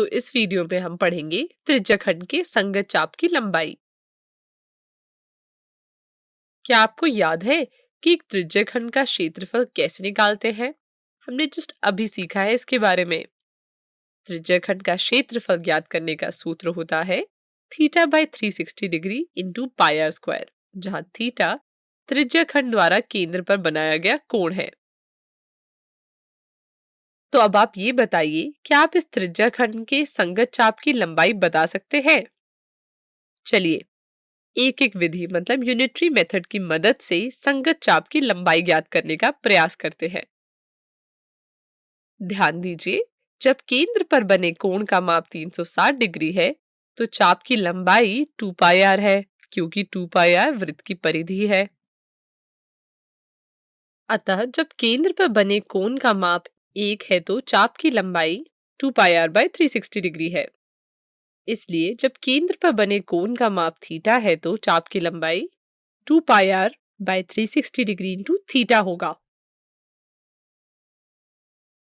तो इस वीडियो में हम पढ़ेंगे त्रिज्याखंड के संगत चाप की लंबाई। क्या आपको याद है कि एक त्रिज्याखंड का क्षेत्रफल कैसे निकालते हैं? हमने जस्ट अभी सीखा है इसके बारे में। त्रिज्याखंड का क्षेत्रफल ज्ञात करने का सूत्र होता है theta by 360 degree into pi r square, जहां थीटा त्रिज्याखंड द्वारा केंद्र पर बनाया गया कोण है। तो अब आप ये बताइए, क्या आप इस त्रिज्याखंड के संगत चाप की लंबाई बता सकते हैं? चलिए एक एक विधि मतलब यूनिटरी मेथड की मदद से संगत चाप की लंबाई ज्ञात करने का प्रयास करते हैं। ध्यान दीजिए, जब केंद्र पर बने कोण का माप 360 डिग्री है तो चाप की लंबाई 2 पाई आर है, क्योंकि 2 पाई आर वृत्त की परिधि है। अतः जब केंद्र पर बने कोण का माप 1 है तो चाप की लंबाई 2 पाई आर बाय 360 डिग्री है। इसलिए जब केंद्र पर बने कोण का माप थीटा है तो चाप की लंबाई 2 pi r by 360 degree into theta होगा।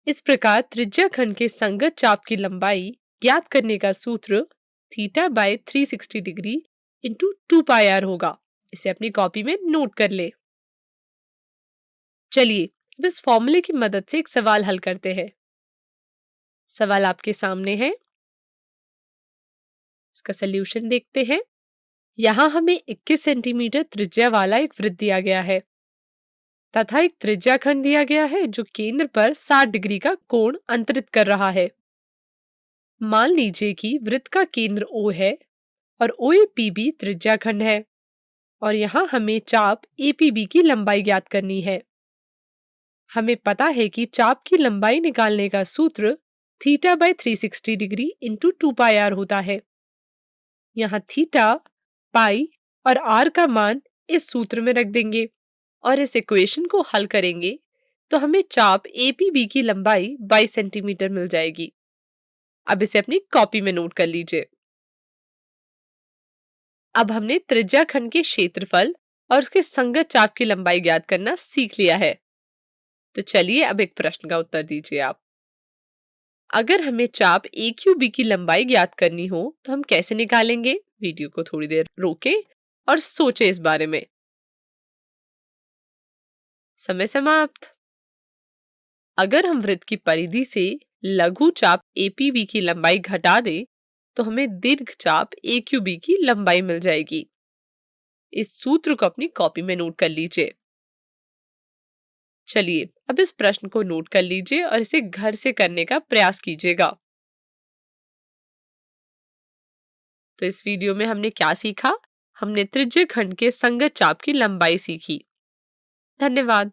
इस प्रकार त्रिज्याखंड के संगत चाप की लंबाई ज्ञात करने का सूत्र theta by 360 degree into 2 pi r होगा। इसे अपनी कॉपी में नोट कर ले। चलिए अब इस फॉर्मूले की मदद से एक सवाल हल करते हैं। सवाल आपके सामने है, इसका सलूशन देखते हैं। यहाँ हमें 21 सेंटीमीटर त्रिज्या वाला एक वृत्त दिया गया है तथा एक त्रिज्याखंड दिया गया है जो केंद्र पर 60 डिग्री का कोण अंतरित कर रहा है। मान लीजिए कि वृत्त का केंद्र O है और OAPB त्रिज्याखंड है और यहाँ हमें चाप APB की लंबाई ज्ञात करनी है। हमें पता है कि चाप की लंबाई निकालने का सूत्र theta by 360 degree into 2 pi r होता है। यहाँ थीटा, पाई और आर का मान इस सूत्र में रख देंगे और इस इक्वेशन को हल करेंगे तो हमें चाप APB की लंबाई 22 सेंटीमीटर मिल जाएगी। अब इसे अपनी कॉपी में नोट कर लीजिए। अब हमने त्रिज्याखंड के क्षेत्रफल और उसके संगत चाप की लंबाई ज्ञात करना सीख लिया है। तो चलिए अब एक प्रश्न का उत्तर दीजिए आप। अगर हमें चाप AQB की लंबाई ज्ञात करनी हो तो हम कैसे निकालेंगे? वीडियो को थोड़ी देर रोके और सोचे इस बारे में। समय समाप्त। अगर हम वृत्त की परिधि से लघु चाप APB की लंबाई घटा दें तो हमें दीर्घ चाप AQB की लंबाई मिल जाएगी। इस सूत्र को अपनी कॉपी में नोट कर लीजिए। चलिए अब इस प्रश्न को नोट कर लीजिए और इसे घर से करने का प्रयास कीजिएगा। तो इस वीडियो में हमने क्या सीखा? हमने त्रिज्याखंड के संगत चाप की लंबाई सीखी। धन्यवाद।